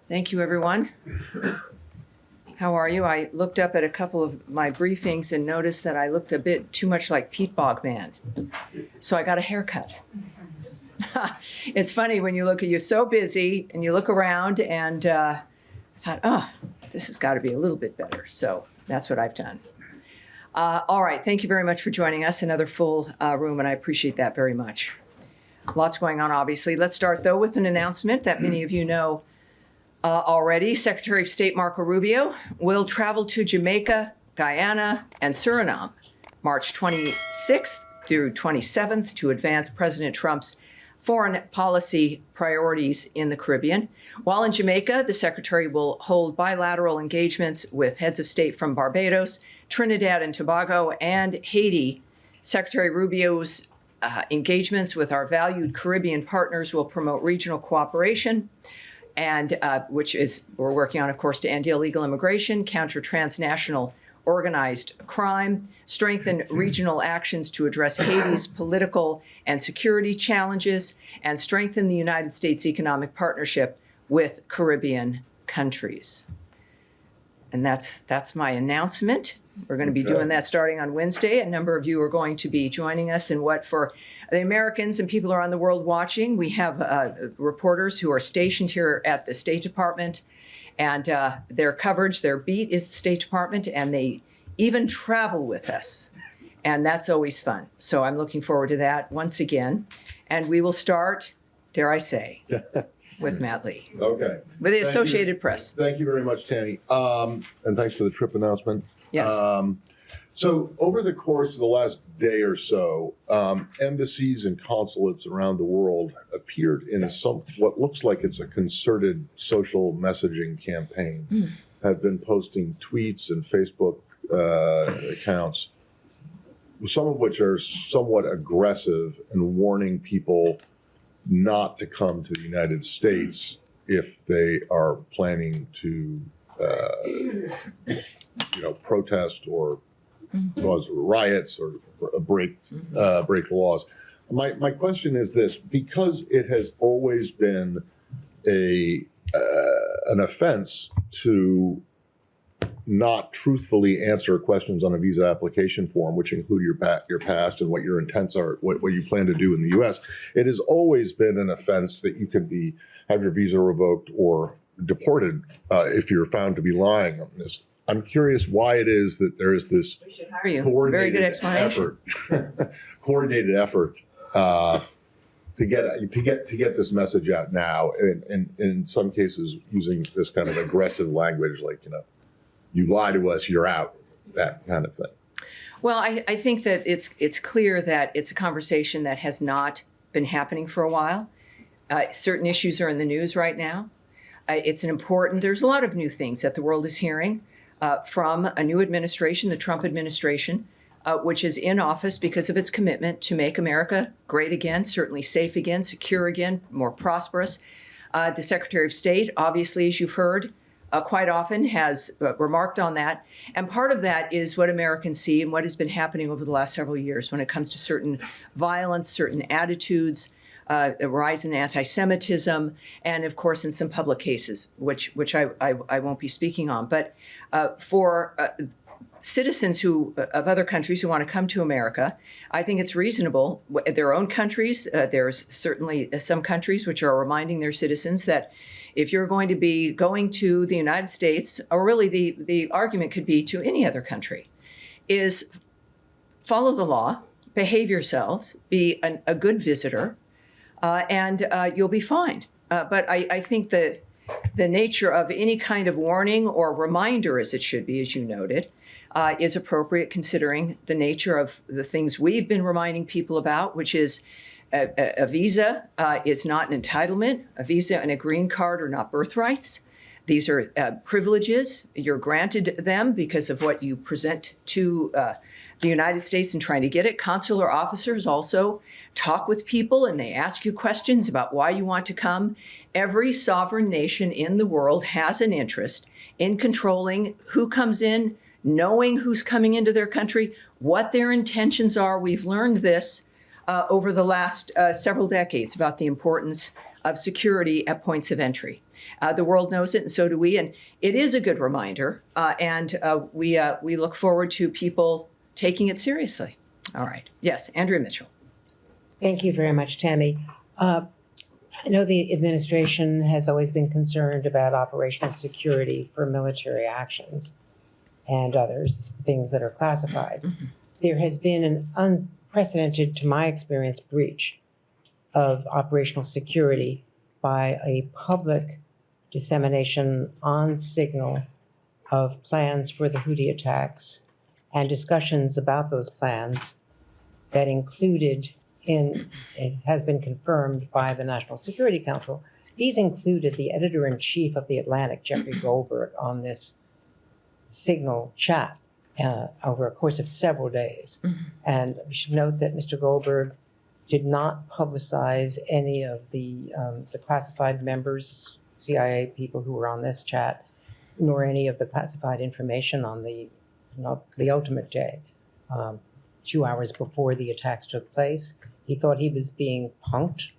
Thank you, everyone. How are you? I looked up at a couple of my briefings and noticed that I looked a bit too much like Pete Bogman. So I got a haircut. It's funny when you look at, you're so busy and you look around and I thought, oh, this has got to be a little bit better. So that's what I've done. All right. Thank you very much for joining us. Another full room, and I appreciate that very much. Lots going on, obviously. Let's start, though, with an announcement that many of you know already. Secretary of State Marco Rubio will travel to Jamaica, Guyana, and Suriname March 26th through 27th to advance President Trump's foreign policy priorities in the Caribbean. While in Jamaica, the Secretary will hold bilateral engagements with heads of state from Barbados, Trinidad and Tobago, and Haiti. Secretary Rubio's engagements with our valued Caribbean partners will promote regional cooperation, and which is we're working on, of course, to end illegal immigration, counter transnational organized crime, strengthen regional actions to address Haiti's political and security challenges, and strengthen the United States economic partnership with Caribbean countries. And that's my announcement. We're going to be doing that starting on Wednesday. A number of you are going to be joining us in what, for the Americans and people around the world watching, we have reporters who are stationed here at the State Department, and their coverage, their beat is the State Department, and they even travel with us. And that's always fun. So I'm looking forward to that once again. And we will start, dare I say, with Matt Lee. Okay. With the Associated Press. Thank you very much, Tammy. And thanks for the trip announcement. Yes. So over the course of the last day or so, embassies and consulates around the world appeared in what looks like it's a concerted social messaging campaign, have been posting tweets and Facebook accounts, some of which are somewhat aggressive and warning people not to come to the United States if they are planning to, protest or cause riots or break laws. My question is this: because it has always been an offense to not truthfully answer questions on a visa application form, which include your past and what your intents are, what you plan to do in the U.S. It has always been an offense that you can have your visa revoked or deported if you're found to be lying on this. I'm curious why it is that there is this coordinated effort to get this message out now, and in some cases using this kind of aggressive language, like, you lie to us, you're out, that kind of thing. Well, I think that it's clear that it's a conversation that has not been happening for a while. Certain issues are in the news right now. There's a lot of new things that the world is hearing from a new administration, the Trump administration, which is in office because of its commitment to make America great again, certainly safe again, secure again, more prosperous. The Secretary of State, obviously, as you've heard, quite often has remarked on that. And part of that is what Americans see and what has been happening over the last several years when it comes to certain violence, certain attitudes, a rise in anti-Semitism, and of course in some public cases, which I won't be speaking on. But for citizens of other countries who want to come to America, I think it's reasonable. Their own countries, there's certainly some countries which are reminding their citizens that if you're going to be going to the United States, or really the argument could be to any other country, is follow the law, behave yourselves, be a good visitor, and you'll be fine. But I think that the nature of any kind of warning or reminder, as it should be, as you noted, is appropriate considering the nature of the things we've been reminding people about, which is a visa is not an entitlement. A visa and a green card are not birthrights. These are privileges. You're granted them because of what you present to the United States in trying to get it. Consular officers also talk with people and they ask you questions about why you want to come. Every sovereign nation in the world has an interest in controlling who comes in, knowing who's coming into their country, what their intentions are. We've learned this over the last several decades about the importance of security at points of entry. The world knows it, and so do we. And it is a good reminder, and we look forward to people taking it seriously. All right. Yes, Andrea Mitchell. Thank you very much, Tammy. I know the administration has always been concerned about operational security for military actions and others, things that are classified. Mm-hmm. There has been an unprecedented, to my experience, breach of operational security by a public dissemination on signal of plans for the Houthi attacks and discussions about those plans that included it has been confirmed by the National Security Council. These included the editor-in-chief of The Atlantic, Jeffrey Goldberg, on this signal chat over a course of several days. Mm-hmm. And we should note that Mr. Goldberg did not publicize any of the classified members, CIA people who were on this chat, nor any of the classified information on the ultimate day, 2 hours before the attacks took place. He thought he was being punked,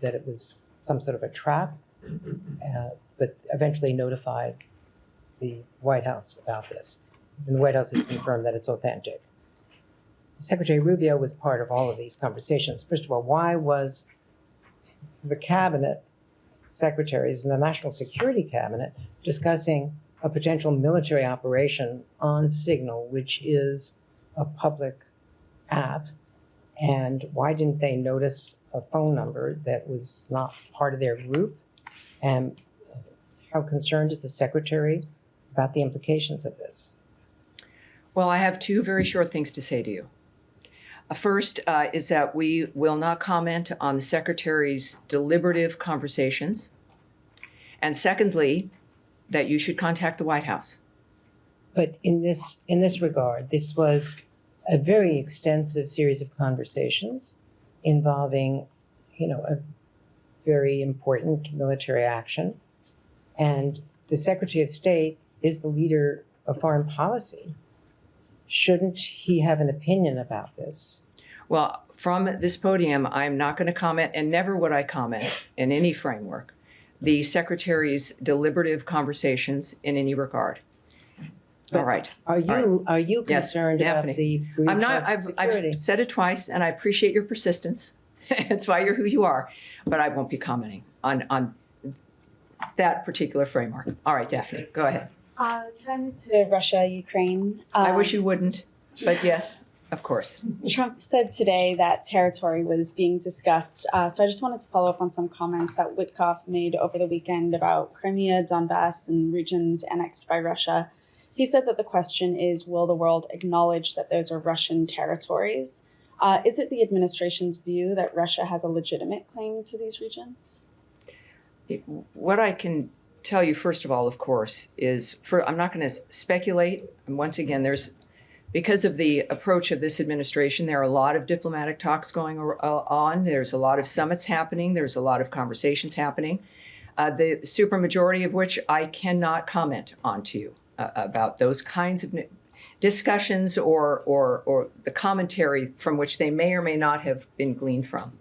that it was some sort of a trap, but eventually notified the White House about this. And the White House has confirmed that it's authentic. Secretary Rubio was part of all of these conversations. First of all, why was the cabinet secretaries and the National Security Cabinet discussing a potential military operation on Signal, which is a public app? And why didn't they notice a phone number that was not part of their group? And how concerned is the secretary about the implications of this? Well, I have two very short things to say to you. First is that we will not comment on the secretary's deliberative conversations. And secondly, that you should contact the White House. But in this regard, this was a very extensive series of conversations involving, a very important military action. And the Secretary of State is the leader of foreign policy. Shouldn't he have an opinion about this? Well, from this podium, I'm not going to comment, and never would I comment in any framework, the Secretary's deliberative conversations in any regard. All right. Are you Yes, concerned about Daphne. the breach I'm not. of security? I've said it twice, and I appreciate your persistence. It's why you're who you are. But I won't be commenting on that particular framework. All right, Daphne, go ahead. Turning to Russia, Ukraine. I wish you wouldn't, but yes, of course. Trump said today that territory was being discussed. So I just wanted to follow up on some comments that Witkoff made over the weekend about Crimea, Donbass, and regions annexed by Russia. He said that the question is, will the world acknowledge that those are Russian territories? Is it the administration's view that Russia has a legitimate claim to these regions? What I can tell you, first of all, of course, is I'm not going to speculate. And once again, because of the approach of this administration, there are a lot of diplomatic talks going on. There's a lot of summits happening. There's a lot of conversations happening, the supermajority of which I cannot comment on to you about those kinds of discussions or the commentary from which they may or may not have been gleaned from.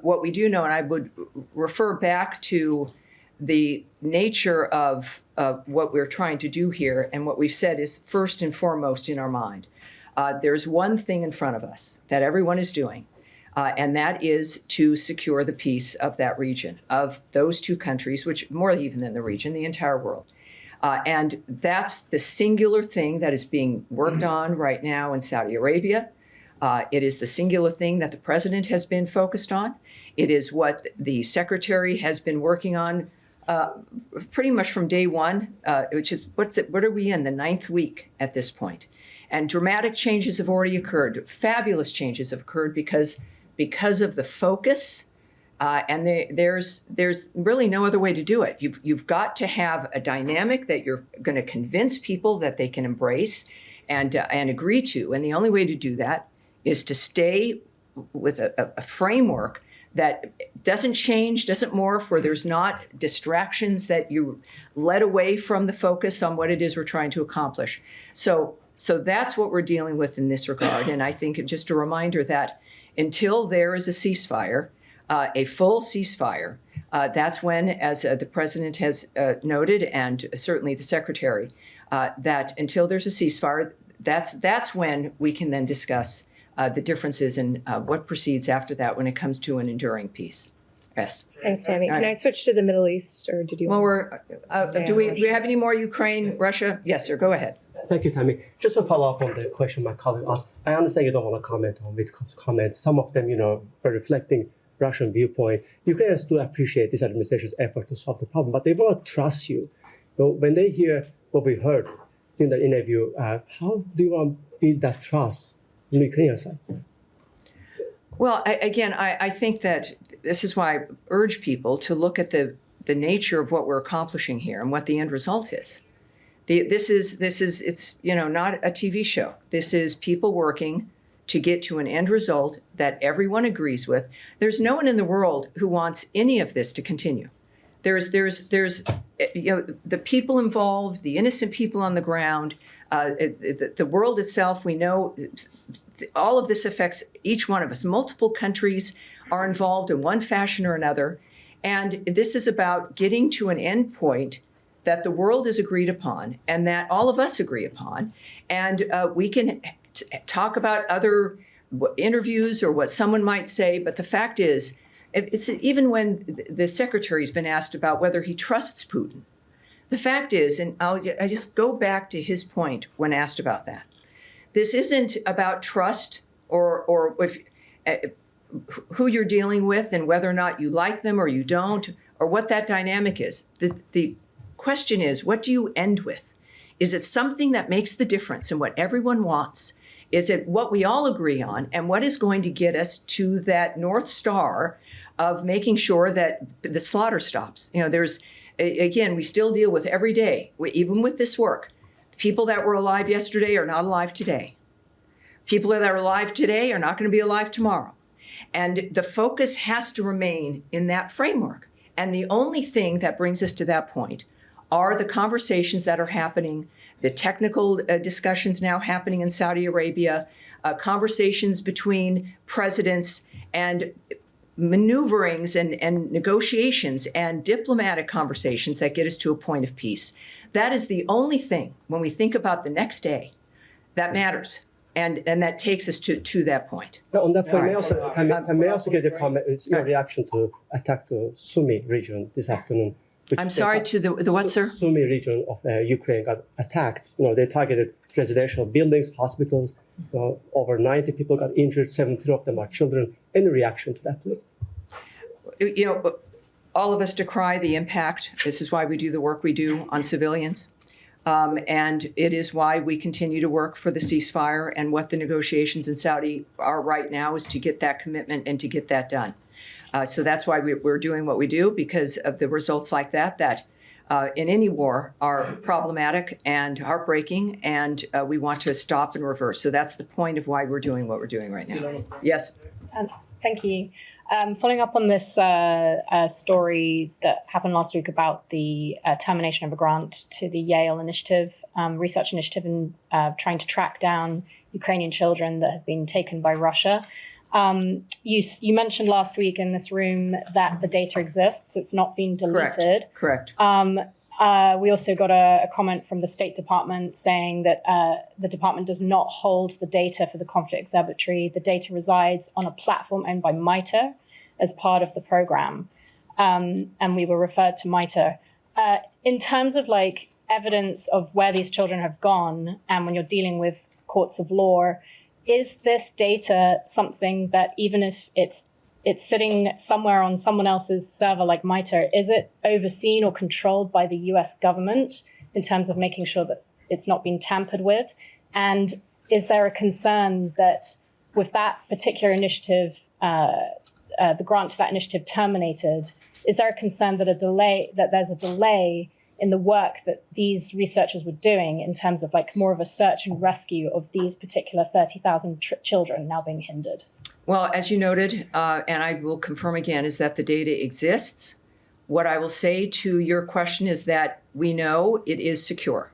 What we do know, and I would refer back to the nature of what we're trying to do here, and what we've said is first and foremost in our mind. There's one thing in front of us that everyone is doing, and that is to secure the peace of that region, of those two countries, which more even than the region, the entire world. And that's the singular thing that is being worked on right now in Saudi Arabia. It is the singular thing that the president has been focused on. It is what the secretary has been working on pretty much from day one, which is, what are we in, the 9th week at this point? And dramatic changes have already occurred. Fabulous changes have occurred because of the focus. And there's really no other way to do it. You've got to have a dynamic that you're going to convince people that they can embrace and agree to. And the only way to do that is to stay with a framework that doesn't change, doesn't morph, where there's not distractions that you led away from the focus on what it is we're trying to accomplish. So that's what we're dealing with in this regard. And I think just a reminder that until there is a ceasefire, a full ceasefire, that's when, as the president has noted, and certainly the secretary, that until there's a ceasefire, that's when we can then discuss the differences in what proceeds after that when it comes to an enduring peace. Yes. Thanks, Tammy. All Can right. I switch to the Middle East, or did you? Well, want do we have any more Ukraine, Russia? Yes, sir. Go ahead. Thank you, Tammy. Just to follow up on the question my colleague asked, I understand you don't want to comment on Witkoff's comments. Some of them, are reflecting Russian viewpoint. Ukrainians do appreciate this administration's effort to solve the problem, but they want to trust you. When they hear what we heard in the interview, how do you want to build that trust on the Ukrainian side? Well, I think that this is why I urge people to look at the nature of what we're accomplishing here and what the end result is. It's not a TV show. This is people working to get to an end result that everyone agrees with. There's no one in the world who wants any of this to continue. There's the people involved, the innocent people on the ground, the world itself. We know all of this affects each one of us. Multiple countries are involved in one fashion or another. And this is about getting to an end point that the world has agreed upon and that all of us agree upon. And we can talk about other interviews or what someone might say. But the fact is, it's even when the secretary's been asked about whether he trusts Putin, the fact is, and I just go back to his point when asked about that. This isn't about trust or if, who you're dealing with and whether or not you like them or you don't, or what that dynamic is. The question is, what do you end with? Is it something that makes the difference in what everyone wants? Is it what we all agree on? And what is going to get us to that North Star of making sure that the slaughter stops? We still deal with every day, even with this work. People that were alive yesterday are not alive today. People that are alive today are not going to be alive tomorrow. And the focus has to remain in that framework. And the only thing that brings us to that point are the conversations that are happening, the technical discussions now happening in Saudi Arabia, conversations between presidents and maneuverings and negotiations and diplomatic conversations that get us to a point of peace. That is the only thing, when we think about the next day, that matters. And that takes us to that point. Now, on that point, Right. may I also get your comment, your reaction to attack the Sumy region this afternoon? I'm sorry, to the what, sir? Sumy region of Ukraine got attacked. They targeted residential buildings, hospitals. Over 90 people got injured. 17 of them are children. Any reaction to that, please? All of us decry the impact. This is why we do the work we do on civilians. And it is why we continue to work for the ceasefire, and what the negotiations in Saudi are right now is to get that commitment and to get that done. So that's why we're doing what we do, because of the results like that in any war are problematic and heartbreaking, and we want to stop and reverse. So that's the point of why we're doing what we're doing right now. Yes. Thank you. Following up on this story that happened last week about the termination of a grant to the Yale initiative, research initiative, in trying to track down Ukrainian children that have been taken by Russia. You mentioned last week in this room that the data exists. It's not been deleted. Correct. We also got a comment from the State Department saying that the department does not hold the data for the conflict observatory. The data resides on a platform owned by MITRE as part of the program. And we were referred to MITRE. In terms of evidence of where these children have gone, and when you're dealing with courts of law, is this data something that, even if it's sitting somewhere on someone else's server like MITRE, is it overseen or controlled by the US government in terms of making sure that it's not being tampered with? And is there a concern that with that particular initiative, the grant to that initiative terminated, is there a concern that there's a delay in the work that these researchers were doing in terms of more of a search and rescue of these particular 30,000 children now being hindered? Well, as you noted, and I will confirm again, is that the data exists. What I will say to your question is that we know it is secure.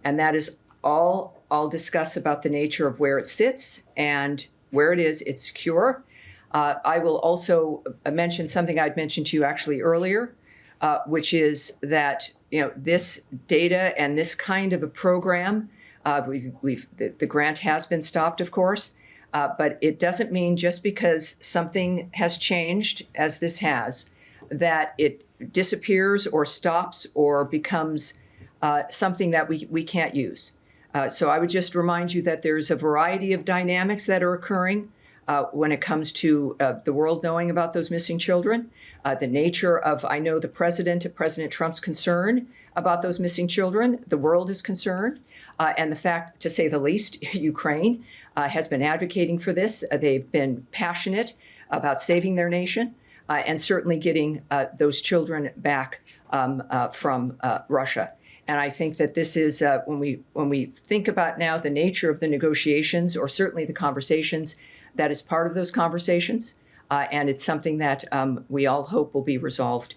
And that is all I'll discuss about the nature of where it sits and where it is. It's secure. I will also mention something I'd mentioned to you actually earlier, which is that this data and this kind of a program, the grant has been stopped, of course, but it doesn't mean just because something has changed, as this has, that it disappears or stops or becomes something that we can't use. So I would just remind you that there's a variety of dynamics that are occurring when it comes to the world knowing about those missing children, the nature of, I know, President Trump's concern about those missing children. The world is concerned. And the fact, to say the least, Ukraine has been advocating for this. They've been passionate about saving their nation and certainly getting those children back from Russia. And I think that this is, when we think about now the nature of the negotiations, or certainly the conversations, that is part of those conversations. And it's something that we all hope will be resolved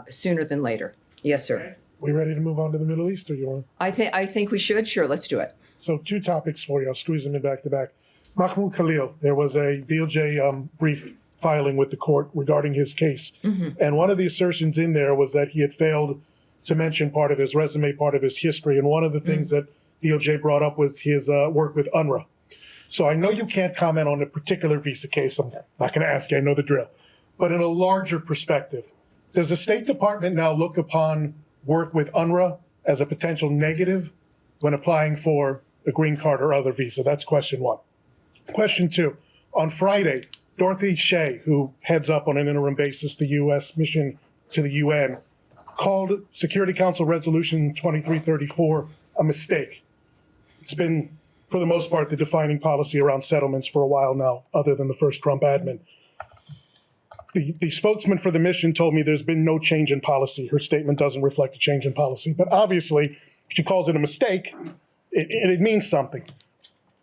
sooner than later. Yes, sir. We ready to move on to the Middle East, or you want? I think we should. Sure, let's do it. So 2 topics for you. I'll squeeze them in back to back. Mahmoud Khalil, there was a DOJ brief filing with the court regarding his case. Mm-hmm. And one of the assertions in there was that he had failed to mention part of his resume, part of his history. And one of the things that DOJ brought up was his work with UNRWA. So I know you can't comment on a particular visa case. I'm not going to ask you. I know the drill. But in a larger perspective, does the State Department now look upon work with UNRWA as a potential negative when applying for a green card or other visa? That's question 1. Question 2, on Friday, Dorothy Shea, who heads up on an interim basis the U.S. mission to the UN, called Security Council Resolution 2334 a mistake. It's been, for the most part, the defining policy around settlements for a while now, other than the first Trump admin. The spokesman for the mission told me there's been no change in policy. Her statement doesn't reflect a change in policy. But obviously, she calls it a mistake, it means something.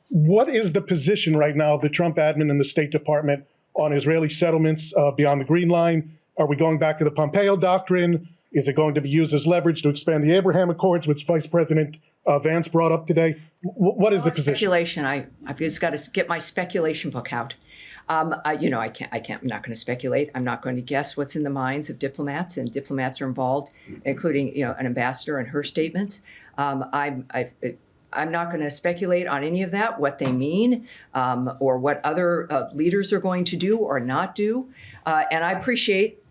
What is the position right now of the Trump admin and the State Department on Israeli settlements beyond the Green Line? Are we going back to the Pompeo doctrine? Is it going to be used as leverage to expand the Abraham Accords, which Vice President Vance brought up today? What is the position? Speculation. I've just got to get my speculation book out. I'm not going to speculate. I'm not going to guess what's in the minds of diplomats, and diplomats are involved, including, an ambassador and her statements. I'm not going to speculate on any of that, what they mean, or what other leaders are going to do or not do. And I appreciate,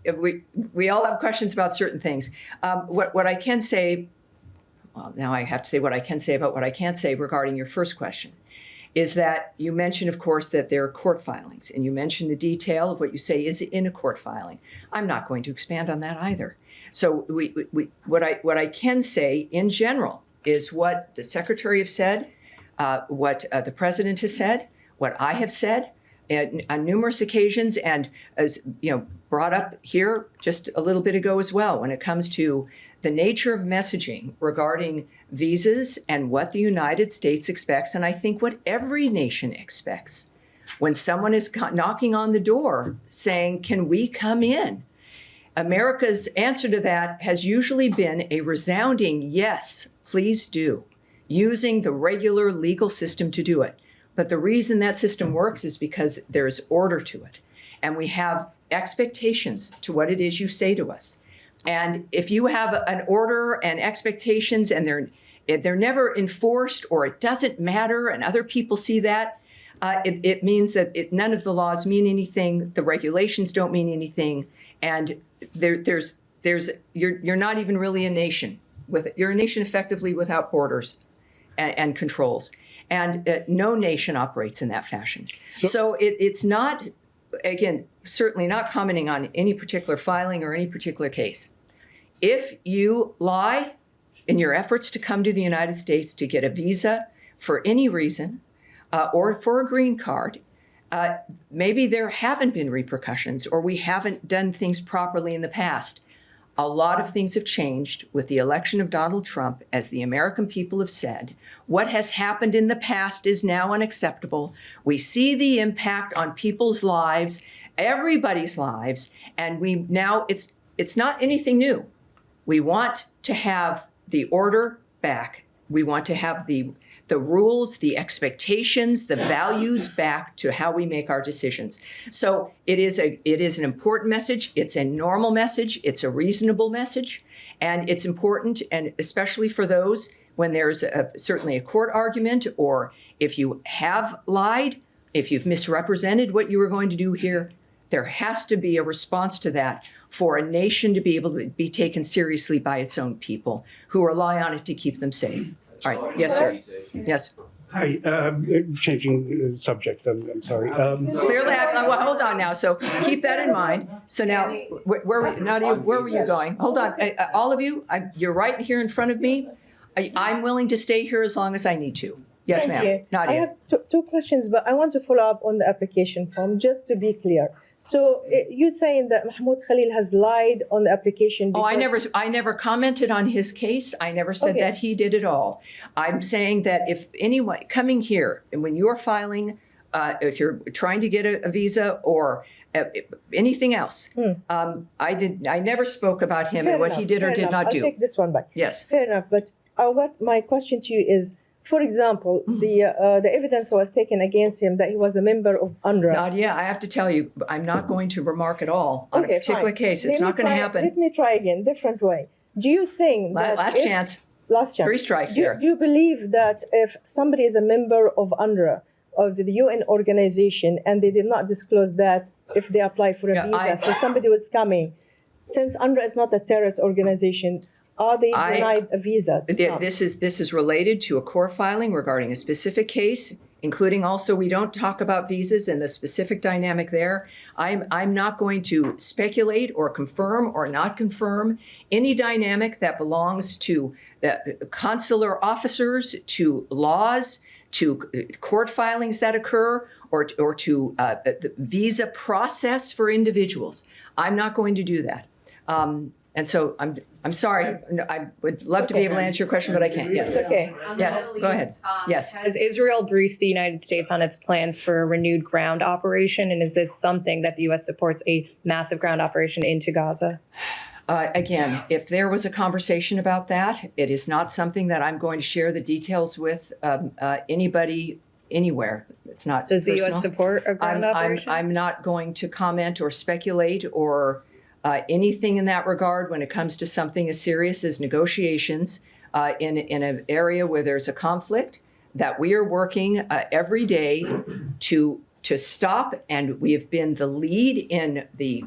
we all have questions about certain things. What I can say, well, now I have to say what I can say about what I can't say regarding your first question, is that you mentioned, of course, that there are court filings, and you mentioned the detail of what you say is in a court filing. I'm not going to expand on that either. So what I can say in general is what the Secretary has said, what the President has said, what I have said on numerous occasions, and as brought up here just a little bit ago as well, when it comes to the nature of messaging regarding visas and what the United States expects, and I think what every nation expects. When someone is knocking on the door saying, "Can we come in?" America's answer to that has usually been a resounding yes, please do, using the regular legal system to do it. But the reason that system works is because there's order to it. And we have expectations to what it is you say to us. And if you have an order and expectations and they're never enforced, or it doesn't matter and other people see that, it means that none of the laws mean anything, the regulations don't mean anything, and you're not even really a nation. You're a nation effectively without borders and controls. And no nation operates in that fashion. So it's not, again, certainly not commenting on any particular filing or any particular case. If you lie in your efforts to come to the United States to get a visa for any reason, or for a green card, maybe there haven't been repercussions, or we haven't done things properly in the past. A lot of things have changed with the election of Donald Trump, as the American people have said. What has happened in the past is now unacceptable. We see the impact on people's lives, everybody's lives, and it's not anything new. We want to have the order back. We want to have the the rules, the expectations, the values back to how we make our decisions. So it is an important message. It's a normal message. It's a reasonable message. And it's important, and especially for those when there's certainly a court argument, or if you have lied, if you've misrepresented what you were going to do here, there has to be a response to that for a nation to be able to be taken seriously by its own people who rely on it to keep them safe. All right. Yes, sir. Yes. Hi, changing subject, I'm sorry. Clearly, well, hold on now. So keep that in mind. So now, Nadia, where were you going? Hold on. All of you, you're right here in front of me. I'm willing to stay here as long as I need to. Yes, Thank ma'am. you. Nadia. I have two questions, but I want to follow up on the application form just to be clear. So you're saying that Mahmoud Khalil has lied on the application? Oh, I never commented on his case. I never said that he did it all. I'm saying that if anyone coming here, and when you're filing, if you're trying to get a visa or anything else, I never spoke about him and what he did or did not do. I'll take this one back. Yes. Fair enough. But what my question to you is, for example, the evidence was taken against him that he was a member of UNRWA. Nadia, I have to tell you, I'm not going to remark at all on a particular case. It's not going to happen. Let me try again, different way. Do you think that Last chance. 3 strikes there. Do you believe that if somebody is a member of UNRWA, of the UN organization, and they did not disclose that if they apply for a visa, for somebody who is coming, since UNRWA is not a terrorist organization, are they denied a visa? This is related to a court filing regarding a specific case, including also we don't talk about visas and the specific dynamic there. I'm not going to speculate or confirm or not confirm any dynamic that belongs to consular officers, to laws, to court filings that occur, or to the visa process for individuals. I'm not going to do that. And so I'm sorry. I would love to be able to answer your question, but I can't. Yes. Okay. Yes. Go ahead. Yes. Has Israel briefed the United States on its plans for a renewed ground operation? And is this something that the U.S. supports, a massive ground operation into Gaza? Again, if there was a conversation about that, it is not something that I'm going to share the details with anybody anywhere. It's not Does the personal. U.S. support a ground operation? I'm not going to comment or speculate or anything in that regard when it comes to something as serious as negotiations in an area where there's a conflict that we are working every day to stop. And we have been the lead in the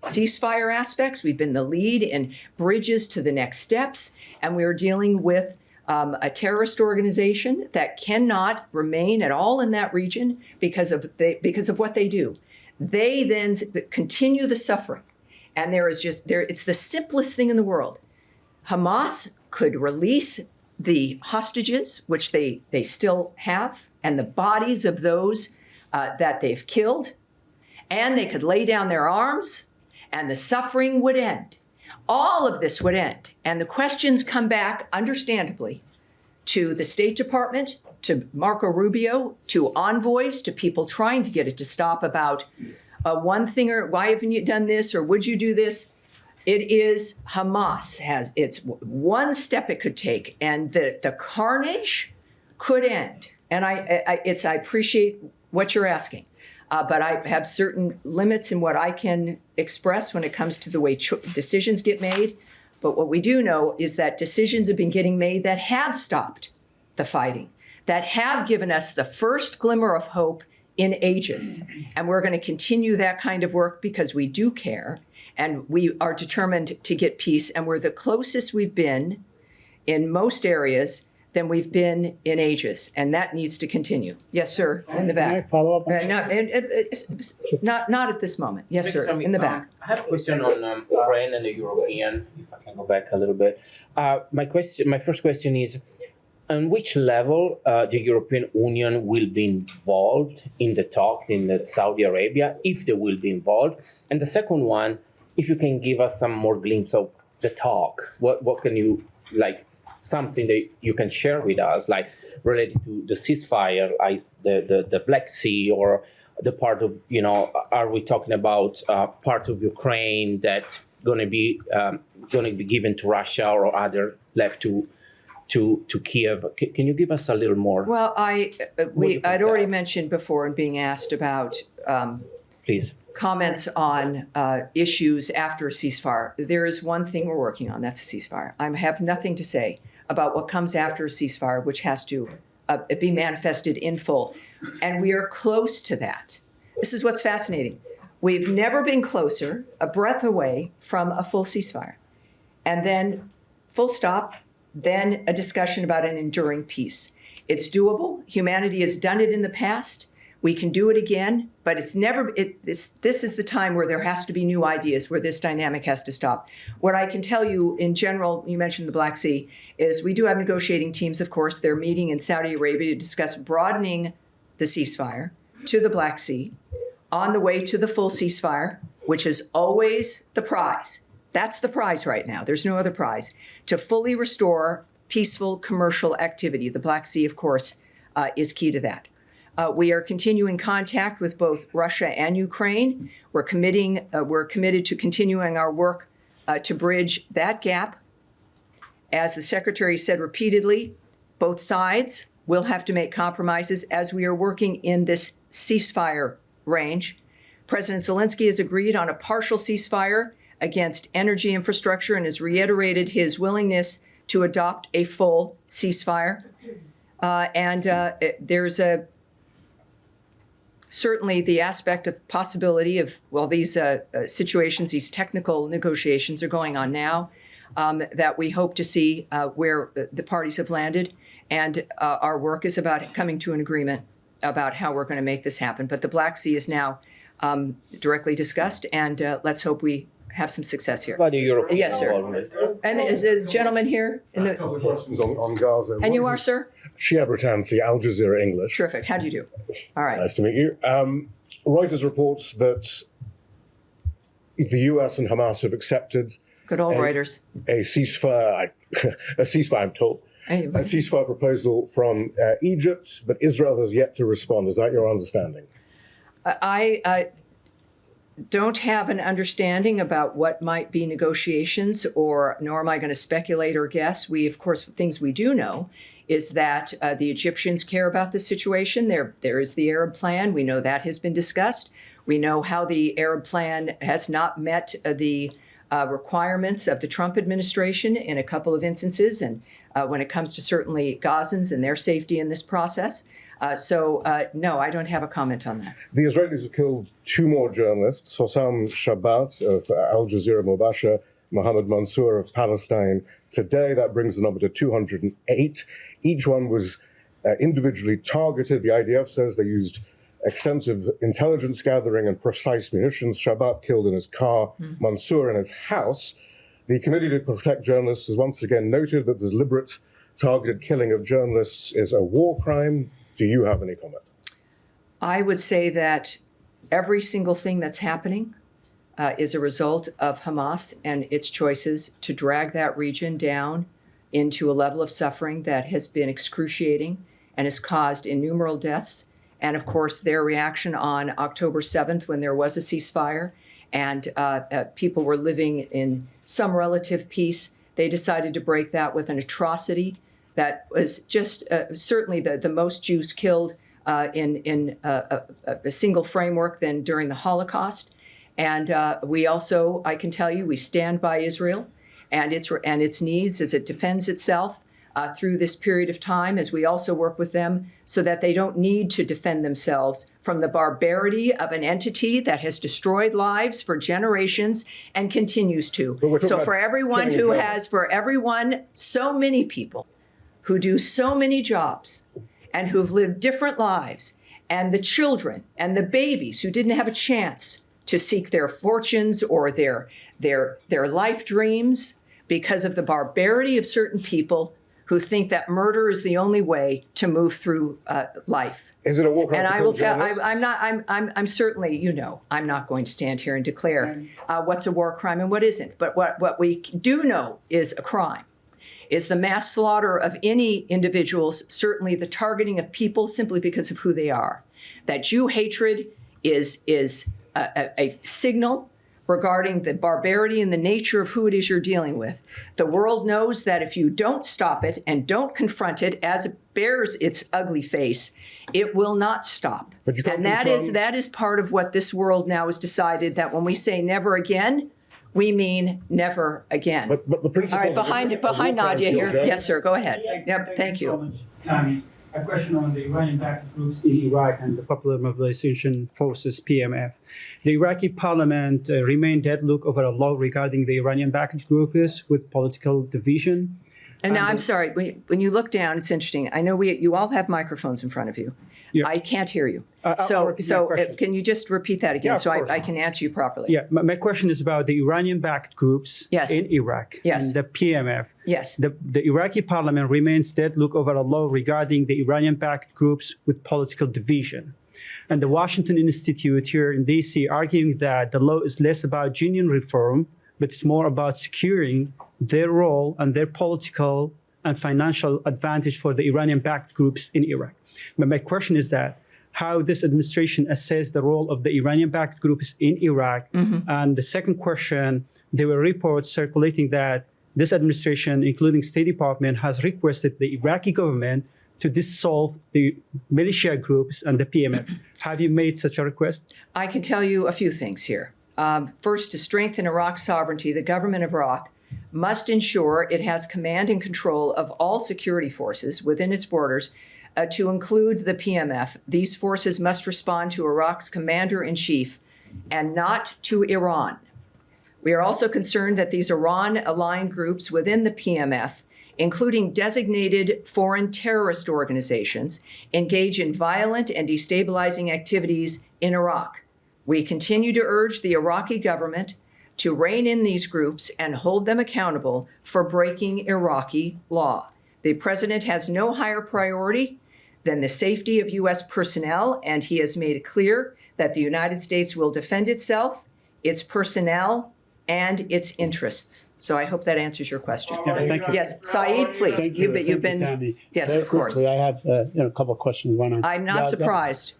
ceasefire aspects. We've been the lead in bridges to the next steps. And we are dealing with a terrorist organization that cannot remain at all in that region because of what they do. They then continue the suffering. And it's the simplest thing in the world. Hamas could release the hostages, which they still have, and the bodies of those that they've killed, and they could lay down their arms, and the suffering would end. All of this would end. And the questions come back, understandably, to the State Department, to Marco Rubio, to envoys, to people trying to get it to stop about one thing, or why haven't you done this, or would you do this? It is Hamas it's one step it could take, and the carnage could end. And I appreciate what you're asking, but I have certain limits in what I can express when it comes to the way decisions get made. But what we do know is that decisions have been getting made that have stopped the fighting, that have given us the first glimmer of hope in ages. And we're going to continue that kind of work because we do care and we are determined to get peace. And we're the closest we've been in most areas than we've been in ages. And that needs to continue. Yes, sir, in the back. Can I follow up? Not at this moment. Yes, sir, in the back. I have a question on Ukraine and the European, if I can go back a little bit. My first question is, on which level the European Union will be involved in the talk in Saudi Arabia, if they will be involved? And the second one, if you can give us some more glimpse of the talk, what can you, like something that you can share with us, like related to the ceasefire, like the Black Sea, or the part of, are we talking about part of Ukraine that's going to be given to Russia or other left to to Kiev. Can you give us a little more? Well, I'd already mentioned before in being asked about Please. comments on issues after a ceasefire. There is one thing we're working on, that's a ceasefire. I have nothing to say about what comes after a ceasefire, which has to be manifested in full. And we are close to that. This is what's fascinating. We've never been closer, a breath away from a full ceasefire. And then full stop, then a discussion about an enduring peace. It's doable. Humanity has done it in the past. We can do it again, but this is the time where there has to be new ideas, where this dynamic has to stop. What I can tell you in general, you mentioned the Black Sea, is we do have negotiating teams, of course. They're meeting in Saudi Arabia to discuss broadening the ceasefire to the Black Sea on the way to the full ceasefire, which is always the prize. That's the prize right now. There's no other prize. To fully restore peaceful commercial activity. The Black Sea, of course, is key to that. We are continuing contact with both Russia and Ukraine. We're committed to continuing our work to bridge that gap. As the Secretary said repeatedly, both sides will have to make compromises as we are working in this ceasefire range. President Zelensky has agreed on a partial ceasefire against energy infrastructure and has reiterated his willingness to adopt a full ceasefire. There's certainly the aspect of possibility of, well, these situations, these technical negotiations are going on now, that we hope to see where the parties have landed. And our work is about coming to an agreement about how we're going to make this happen. But the Black Sea is now directly discussed, and let's hope we have some success here. About the European Yes, sir. involvement. And is a gentleman here? A couple of questions on Gaza. And you are, sir? Shia Britansi, Al Jazeera English. Terrific. How do you do? All right. Nice to meet you. Reuters reports that the US and Hamas have accepted Good old Reuters. a ceasefire, I'm told, a ceasefire proposal from Egypt, but Israel has yet to respond. Is that your understanding? I don't have an understanding about what might be negotiations, nor am I going to speculate or guess. Of course, things we do know is that the Egyptians care about the situation. There is the Arab plan. We know that has been discussed. We know how the Arab plan has not met the requirements of the Trump administration in a couple of instances, and when it comes to certainly Gazans and their safety in this process. No, I don't have a comment on that. The Israelis have killed 2 more journalists, Hossam Shabbat of Al Jazeera Mubasher, Mohammed Mansour of Palestine Today. That brings the number to 208. Each one was individually targeted. The IDF says they used extensive intelligence gathering and precise munitions. Shabbat killed in his car, Mansour in his house. The Committee to Protect Journalists has once again noted that the deliberate targeted killing of journalists is a war crime. Do you have any comment? I would say that every single thing that's happening is a result of Hamas and its choices to drag that region down into a level of suffering that has been excruciating and has caused innumerable deaths. And of course, their reaction on October 7th, when there was a ceasefire and people were living in some relative peace, they decided to break that with an atrocity that was just certainly the most Jews killed in a single framework than during the Holocaust. And we also, I can tell you, we stand by Israel and its needs as it defends itself through this period of time, as we also work with them so that they don't need to defend themselves from the barbarity of an entity that has destroyed lives for generations and continues to. So for everyone so many people who do so many jobs and who've lived different lives, and the children and the babies who didn't have a chance to seek their fortunes or their life dreams because of the barbarity of certain people who think that murder is the only way to move through life. Is it a war crime? And I will tell. I'm certainly. I'm not going to stand here and declare what's a war crime and what isn't. But what we do know is a crime is the mass slaughter of any individuals. Certainly, the targeting of people simply because of who they are. That Jew hatred is a signal regarding the barbarity and the nature of who it is you're dealing with. The world knows that if you don't stop it and don't confront it as it bears its ugly face, it will not stop. And that is part of what this world now has decided, that when we say never again, we mean never again. But the principle. All right, behind Nadia here. Yes, sir, go ahead. Yep, thank you. So much, Tammy. A question on the Iranian-backed groups in Iraq and the Popular Mobilization Forces, PMF. The Iraqi parliament remained deadlocked over a law regarding the Iranian-backed groups with political division. And now, I'm sorry, when you look down, it's interesting. I know you all have microphones in front of you. Yeah. I can't hear you. I'll Can you just repeat that again so I can answer you properly? Yeah, my question is about the Iranian-backed groups in Iraq and the PMF. Yes. The Iraqi parliament remains deadlocked over a law regarding the Iranian-backed groups with political division. And the Washington Institute here in DC arguing that the law is less about genuine reform, but it's more about securing their role and their political and financial advantage for the Iranian-backed groups in Iraq. But my question is that how this administration assess the role of the Iranian-backed groups in Iraq. And the second question, there were reports circulating that this administration, including State Department, has requested the Iraqi government to dissolve the militia groups and the PMF. Have you made such a request? I can tell you a few things here. First, to strengthen Iraq's sovereignty, the government of Iraq must ensure it has command and control of all security forces within its borders, to include the PMF. These forces must respond to Iraq's commander-in-chief and not to Iran. We are also concerned that these Iran-aligned groups within the PMF, including designated foreign terrorist organizations, engage in violent and destabilizing activities in Iraq. We continue to urge the Iraqi government to rein in these groups and hold them accountable for breaking Iraqi law. The president has no higher priority than the safety of U.S. personnel, and he has made it clear that the United States will defend itself, its personnel, and its interests. So I hope that answers your question. Yeah, thank you. Yes, Saeed, please. Thank You've you, been. Tammy. Yes, Very of course. quickly, I have a couple of questions. One on I'm not Gaza. surprised.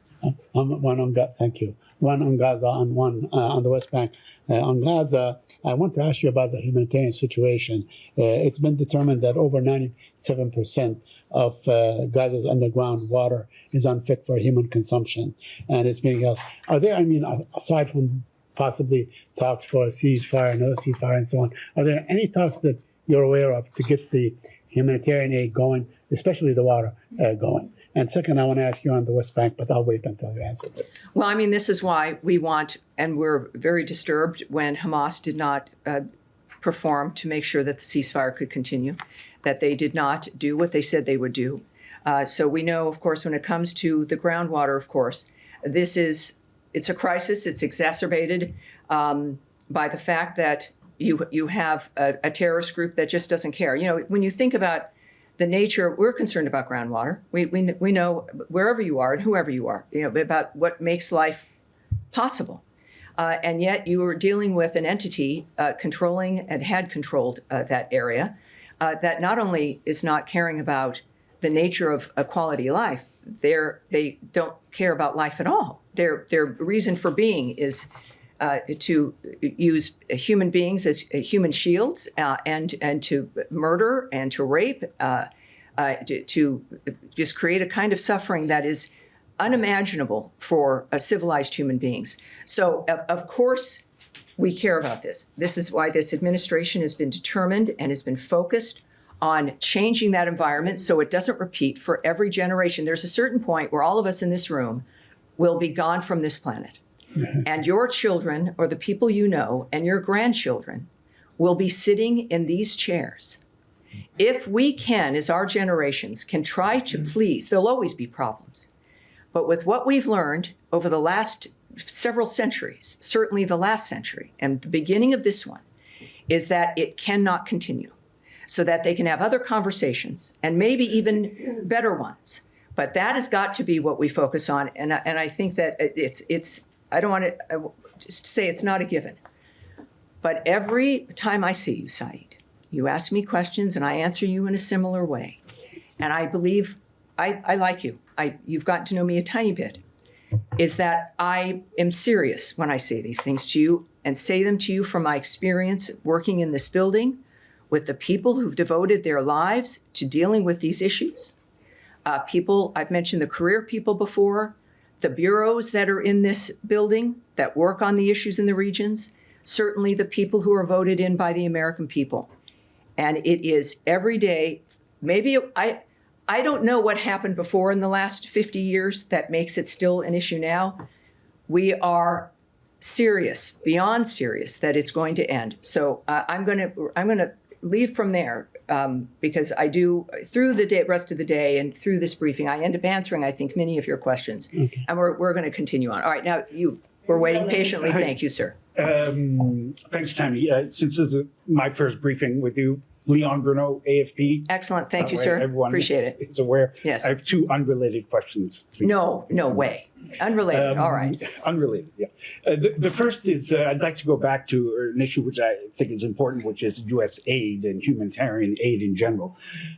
One on Gaza. Thank you. One on Gaza and one on the West Bank. On Gaza, I want to ask you about the humanitarian situation. It's been determined that over 97% of Gaza's underground water is unfit for human consumption, and it's being held. Are there, aside from possibly talks for a ceasefire, no ceasefire, and so on, are there any talks that you're aware of to get the humanitarian aid going, especially the water going? And second, I want to ask you on the West Bank, but I'll wait until you answer this. Well, this is why we want, and we're very disturbed when Hamas did not perform to make sure that the ceasefire could continue, that they did not do what they said they would do. So we know, of course, when it comes to the groundwater, of course, it's a crisis. It's exacerbated by the fact that you have a terrorist group that just doesn't care. When you think about the nature, we're concerned about groundwater. We know wherever you are and whoever you are, about what makes life possible. And yet you are dealing with an entity controlling and had controlled that area that not only is not caring about the nature of a quality of life, they don't care about life at all. Their reason for being is to use human beings as human shields and to murder and to rape, to just create a kind of suffering that is unimaginable for civilized human beings. So, of course, we care about this. This is why this administration has been determined and has been focused on changing that environment so it doesn't repeat for every generation. There's a certain point where all of us in this room will be gone from this planet. And your children, or the people you know, and your grandchildren will be sitting in these chairs. If we can, as our generations, can try to please, there'll always be problems. But with what we've learned over the last several centuries, certainly the last century, and the beginning of this one, is that it cannot continue, so that they can have other conversations, and maybe even better ones. But that has got to be what we focus on. And I think that it's I don't want to just say it's not a given. But every time I see you, Saeed, you ask me questions and I answer you in a similar way. And I believe I like you. You've gotten to know me a tiny bit. Is that I am serious when I say these things to you. and say them to you from my experience working in this building with the people who've devoted their lives to dealing with these issues. People, I've mentioned the career people before, the bureaus that are in this building that work on the issues in the regions, certainly the people who are voted in by the American people. And it is every day, maybe I don't know what happened before in the last 50 years that makes it still an issue now. We are serious, beyond serious, that it's going to end. So I'm going to leave from there because I do, through the rest of the day and through this briefing, I end up answering, I think, many of your questions. Okay. And we're going to continue on. All right, now we're waiting patiently. Thank you, sir. Thanks, Tammy. Since this is my first briefing with you, Leon Bruno, AFP. Excellent. Thank you, sir. Appreciate it. Is aware. Yes. I have two unrelated questions. Please. No way. Unrelated. All right. Unrelated, yeah. The first is I'd like to go back to an issue which I think is important, which is U.S. aid and humanitarian aid in general.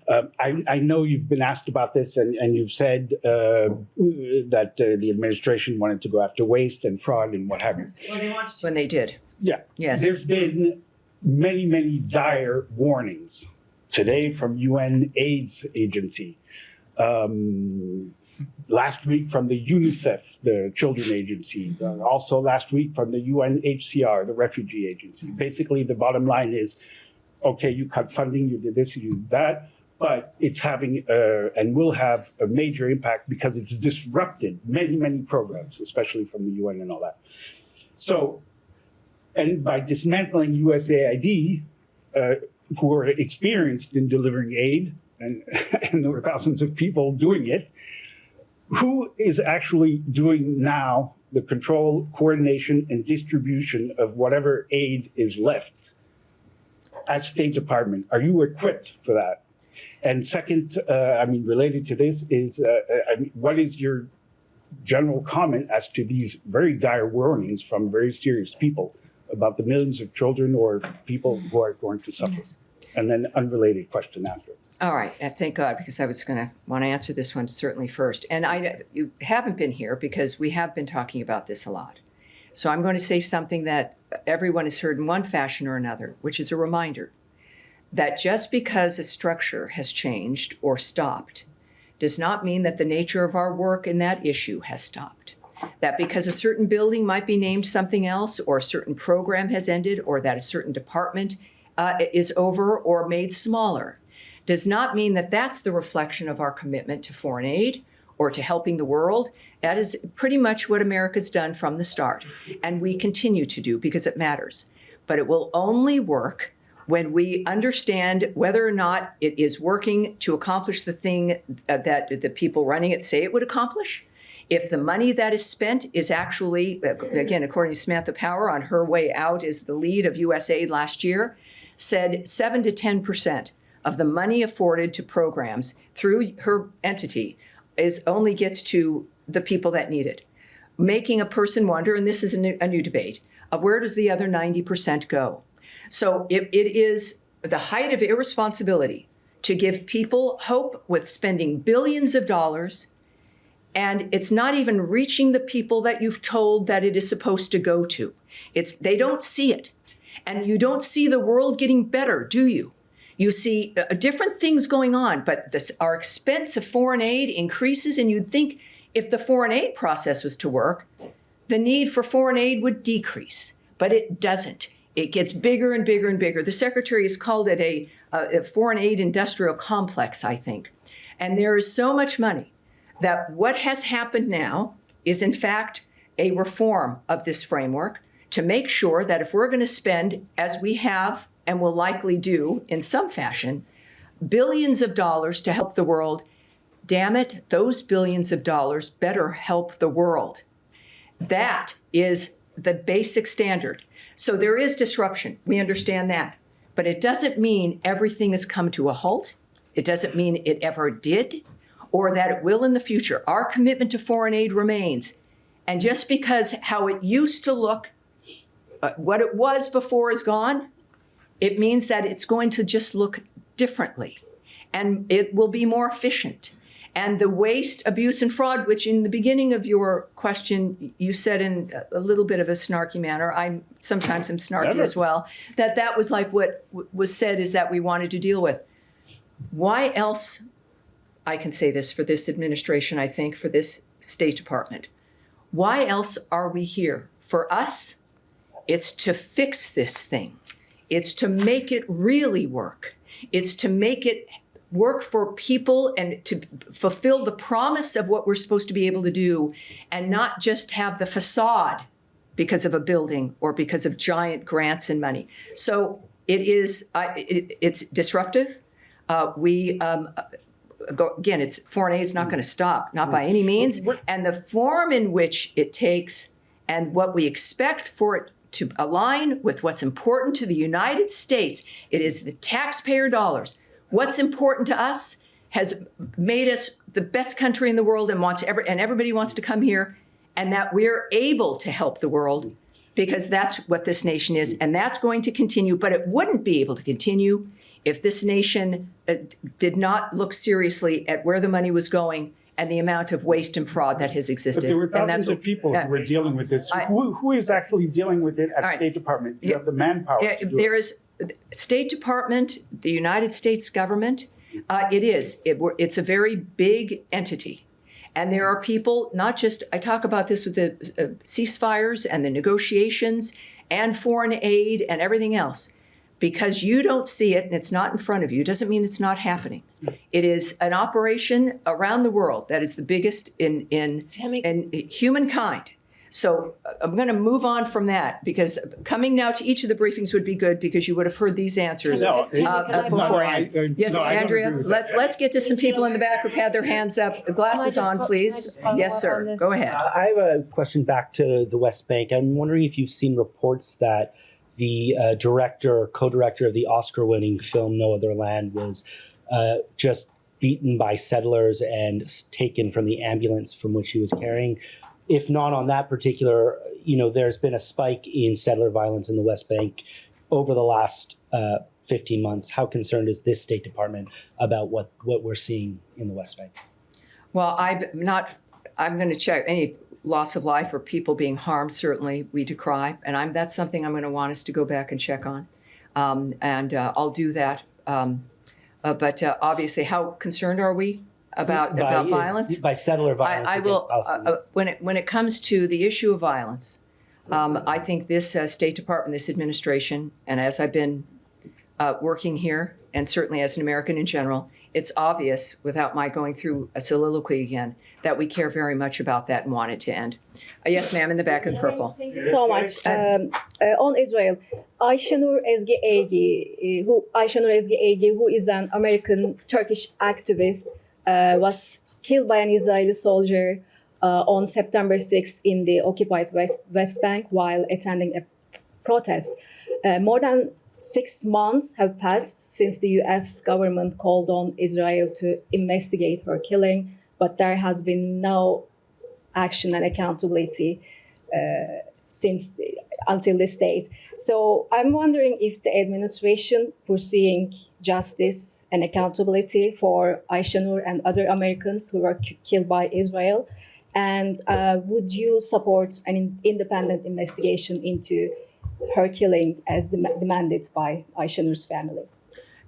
I know you've been asked about this, and you've said that the administration wanted to go after waste and fraud and what have you. Well, they wanted to. When they did. Yeah. Yes. There's been many dire warnings today from UN AIDS agency. Last week from the UNICEF, the children agency. Also last week from the UNHCR, the refugee agency. Basically, the bottom line is, okay, you cut funding, you did this, you did that, but it's having and will have a major impact because it's disrupted many programs, especially from the UN and all that. So, and by dismantling USAID, who are experienced in delivering aid, and there were thousands of people doing it, who is actually doing now the control, coordination, and distribution of whatever aid is left at State Department? Are you equipped for that? And second, related to this is, what is your general comment as to these very dire warnings from very serious people about the millions of children or people who are going to suffer? Yes. And then unrelated question after. All right, thank God, because I was going to want to answer this one certainly first. And you haven't been here because we have been talking about this a lot. So I'm going to say something that everyone has heard in one fashion or another, which is a reminder that just because a structure has changed or stopped does not mean that the nature of our work in that issue has stopped. That because a certain building might be named something else, or a certain program has ended, or that a certain department is over or made smaller, does not mean that that's the reflection of our commitment to foreign aid or to helping the world. That is pretty much what America's done from the start, and we continue to do because it matters. But it will only work when we understand whether or not it is working to accomplish the thing that the people running it say it would accomplish. If the money that is spent is actually, again, according to Samantha Power on her way out as the lead of USAID last year, said 7 to 10% of the money afforded to programs through her entity only gets to the people that need it, making a person wonder, and this is a new debate, of where does the other 90% go? So it is the height of irresponsibility to give people hope with spending billions of dollars, and it's not even reaching the people that you've told that it is supposed to go to. They don't see it. And you don't see the world getting better, do you? You see different things going on, but our expense of foreign aid increases, and you'd think if the foreign aid process was to work, the need for foreign aid would decrease, but it doesn't. It gets bigger and bigger and bigger. The secretary has called it a foreign aid industrial complex, I think. And there is so much money that what has happened now is, in fact, a reform of this framework to make sure that if we're going to spend, as we have and will likely do in some fashion, billions of dollars to help the world, damn it, those billions of dollars better help the world. That is the basic standard. So there is disruption. We understand that. But it doesn't mean everything has come to a halt. It doesn't mean it ever did, or that it will in the future. Our commitment to foreign aid remains. And just because how it used to look, what it was before is gone, it means that it's going to just look differently. And it will be more efficient. And the waste, abuse, and fraud, which in the beginning of your question, you said in a little bit of a snarky manner, sometimes I'm snarky as well, that was like what was said is that we wanted to deal with. Why else, I can say this for this administration, I think, for this State Department, why else are we here? For us, it's to fix this thing. It's to make it really work. It's to make it work for people and to fulfill the promise of what we're supposed to be able to do, and not just have the facade because of a building or because of giant grants and money. So it is, it's disruptive. Again, it's foreign aid is not going to stop, not by any means. And the form in which it takes and what we expect for it to align with what's important to the United States, it is the taxpayer dollars. What's important to us has made us the best country in the world and everybody wants to come here, and that we're able to help the world because that's what this nation is, and that's going to continue. But it wouldn't be able to continue if this nation did not look seriously at where the money was going and the amount of waste and fraud that has existed. But there were thousands of people who were dealing with this. Who is actually dealing with it at State Department? You have the manpower to do there is State Department, the United States government. It's a very big entity. And there are people, not just, I talk about this with the ceasefires and the negotiations and foreign aid and everything else. Because you don't see it and it's not in front of you doesn't mean it's not happening. It is an operation around the world that is the biggest in humankind. So I'm going to move on from that because coming now to each of the briefings would be good because you would have heard these answers beforehand. Yes, Andrea, let's get to some people in the back who've had their hands up. Glasses on, please. Yes, sir. Go ahead. I have a question back to the West Bank. I'm wondering if you've seen reports that the co-director of the Oscar-winning film No Other Land was just beaten by settlers and taken from the ambulance from which he was carrying. If not on that particular, there's been a spike in settler violence in the West Bank over the last 15 months. How concerned is this State Department about what we're seeing in the West Bank? Well, I'm going to check any loss of life or people being harmed, certainly we decry. And that's something I'm going to want us to go back and check on. I'll do that. But obviously, how concerned are we about violence? By settler violence against Palestinians. When it comes to the issue of violence, I think this State Department, this administration, and as I've been working here, and certainly as an American in general, it's obvious, without my going through a soliloquy again, that we care very much about that and want it to end. Yes, ma'am, in the back in purple. Thank you so much. On Israel, Ayşenur Ezgi Egi, who is an American Turkish activist, was killed by an Israeli soldier on September 6th in the occupied West Bank while attending a protest. More than 6 months have passed since the U.S. government called on Israel to investigate her killing, but there has been no action and accountability until this date. So I'm wondering if the administration foreseeing justice and accountability for Ayşenur and other Americans who were killed by Israel, and would you support an independent investigation into her killing as demanded by Ayşenur's family?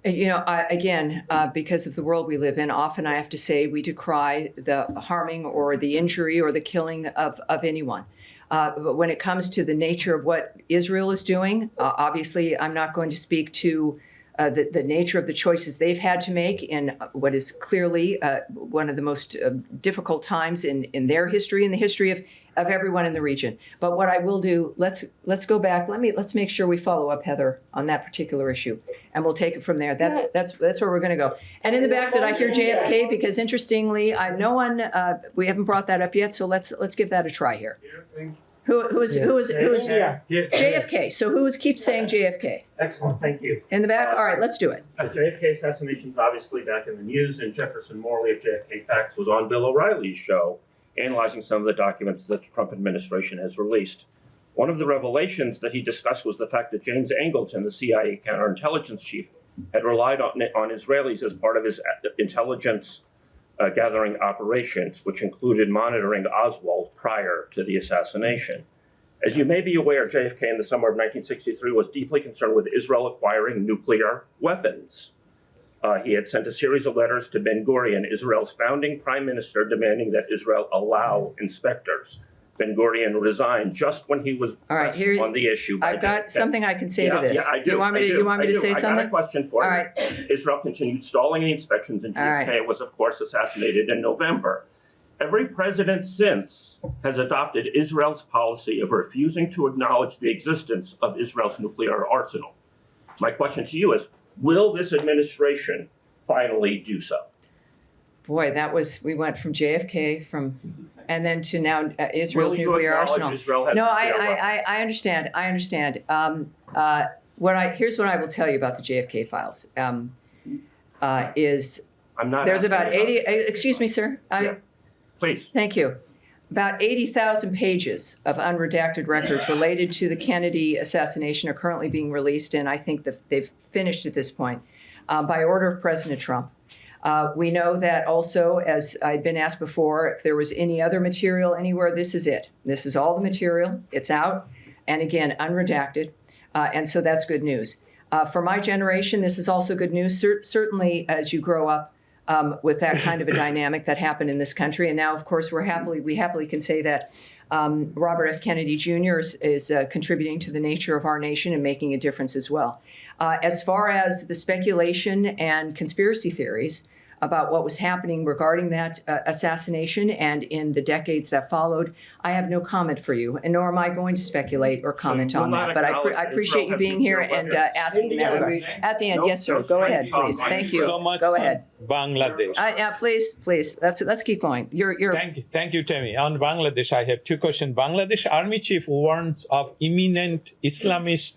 Because of the world we live in, often I have to say we decry the harming or the injury or the killing of anyone. But when it comes to the nature of what Israel is doing, obviously I'm not going to speak to the nature of the choices they've had to make in what is clearly one of the most difficult times in their history, in the history of everyone in the region. But what I will do, let's go back. Let's make sure we follow up, Heather, on that particular issue, and we'll take it from there. That's where we're going to go. And in the back, did I hear JFK? Because interestingly, we haven't brought that up yet. So let's give that a try here. Who is JFK? So who keeps saying JFK? Excellent, thank you. In the back? All right, let's do it. JFK assassination is obviously back in the news, and Jefferson Morley of JFK Facts was on Bill O'Reilly's show, analyzing some of the documents that the Trump administration has released. One of the revelations that he discussed was the fact that James Angleton, the CIA counterintelligence chief, had relied on Israelis as part of his intelligence gathering operations, which included monitoring Oswald prior to the assassination. As you may be aware, JFK in the summer of 1963 was deeply concerned with Israel acquiring nuclear weapons. He had sent a series of letters to Ben-Gurion, Israel's founding prime minister, demanding that Israel allow inspectors. Ben-Gurion resigned just when he was pressed on the issue. I've got something I can say to this. Yeah, I do. You want me to say something? I got a question for you. All right. Israel continued stalling the inspections, and JFK was, of course, assassinated in November. Every president since has adopted Israel's policy of refusing to acknowledge the existence of Israel's nuclear arsenal. My question to you is, will this administration finally do so? Boy, we went from JFK and then to now Israel's nuclear arsenal. No, I understand. I understand. Here's what I will tell you about the JFK files. There's about 80. Excuse me, sir. Please. Thank you. About 80,000 pages of unredacted records related to the Kennedy assassination are currently being released, and I think that they've finished at this point by order of President Trump. We know that also, as I'd been asked before, if there was any other material anywhere, this is it. This is all the material. It's out, and again, unredacted, and so that's good news. For my generation, this is also good news. Certainly, as you grow up with that kind of a dynamic that happened in this country, and now, of course, we happily can say that Robert F. Kennedy Jr. is contributing to the nature of our nation and making a difference as well. As far as the speculation and conspiracy theories about what was happening regarding that assassination and in the decades that followed, I have no comment for you, and nor am I going to speculate or comment on that. But I appreciate you being here and asking me that. At the end, yes, sir. Go ahead, please. Thank you. Go ahead. Bangladesh. Yeah, please. Let's keep going. Thank you, Tammy. On Bangladesh, I have two questions. Bangladesh Army Chief warns of imminent Islamist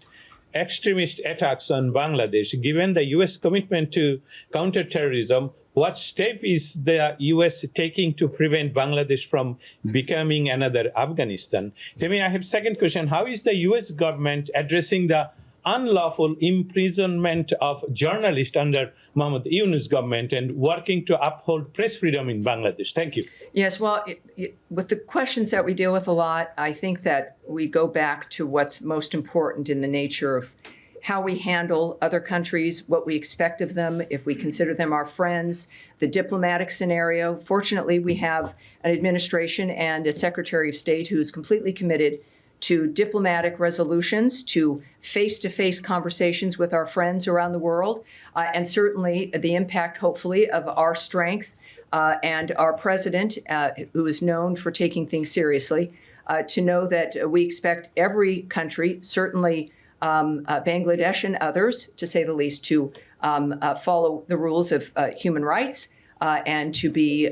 extremist attacks on Bangladesh. Given the U.S. commitment to counterterrorism, what step is the U.S. taking to prevent Bangladesh from becoming another Afghanistan? Tammy, I have second question. How is the U.S. government addressing the unlawful imprisonment of journalists under Mohammed Yunus government and working to uphold press freedom in Bangladesh? Thank you. Yes, well, with the questions that we deal with a lot, I think that we go back to what's most important in the nature of how we handle other countries, what we expect of them, if we consider them our friends, the diplomatic scenario. Fortunately, we have an administration and a Secretary of State who is completely committed to diplomatic resolutions, to face-to-face conversations with our friends around the world, and certainly the impact, hopefully, of our strength and our president, who is known for taking things seriously, to know that we expect every country, certainly Bangladesh and others, to say the least, to follow the rules of human rights and to be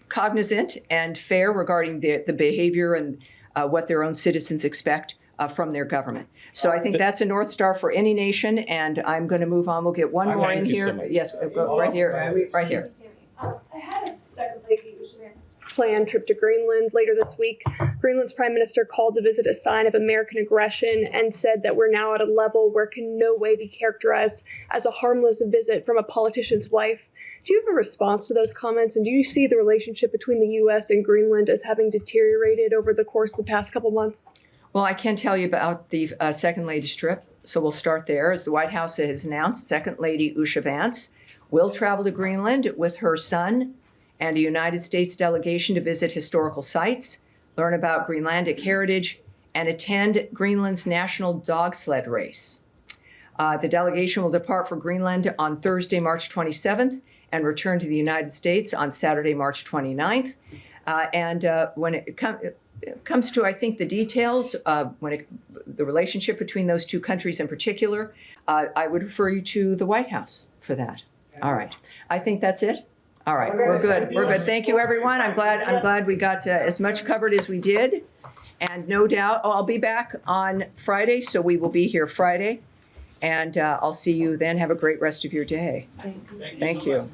cognizant and fair regarding the behavior and what their own citizens expect from their government. So I think that's a North Star for any nation, and I'm going to move on. We'll get one more in here. So yes, right here. Ahead of Secretary Ushavance's planned trip to Greenland later this week, Greenland's prime minister called the visit a sign of American aggression and said that we're now at a level where it can in no way be characterized as a harmless visit from a politician's wife. Do you have a response to those comments, and do you see the relationship between the U.S. and Greenland as having deteriorated over the course of the past couple months? Well, I can tell you about the Second Lady's trip, so we'll start there. As the White House has announced, Second Lady Usha Vance will travel to Greenland with her son and a United States delegation to visit historical sites, learn about Greenlandic heritage, and attend Greenland's national dog sled race. The delegation will depart for Greenland on Thursday, March 27th, and return to the United States on Saturday, March 29th. When it comes to, I think, the details, the relationship between those two countries in particular, I would refer you to the White House for that. All right. I think that's it. All right. We're good. We're good. Thank you, everyone. I'm glad we got as much covered as we did. And no doubt, I'll be back on Friday, so we will be here Friday. And I'll see you then. Have a great rest of your day. Thank you.